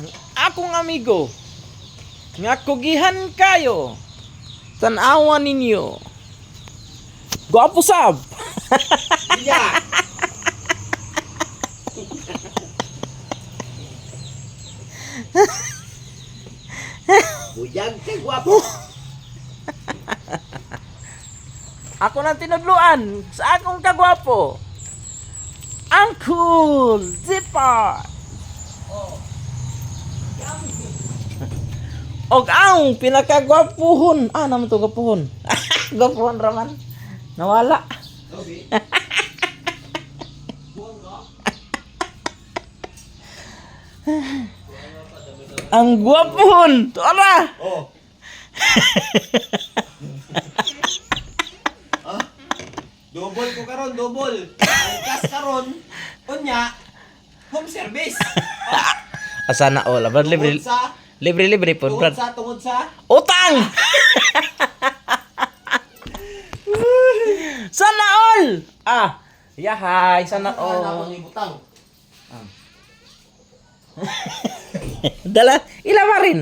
ang akong amigo nga kugihan kayo. Tanawa ninyo. Gwapo sab. Yeah. Buyag kay gwapo. Ako nang tinudluan sa akong kagwapo. Uncle Zipper. Og ang pinakagwapuhon. Naman to gwapuhon. Gwapuhon raman. Nawala. Ang gwapuhon. Tora. Oh. Double ko karon, double. Ang kas karon, unya, home service. Asa na all. Abad libre. Tungod sa, Libre po, tungod brad. tungod sa. Utang! Sana all! Yahay, sana Ano all. ang ibutang? Dala, ilama rin.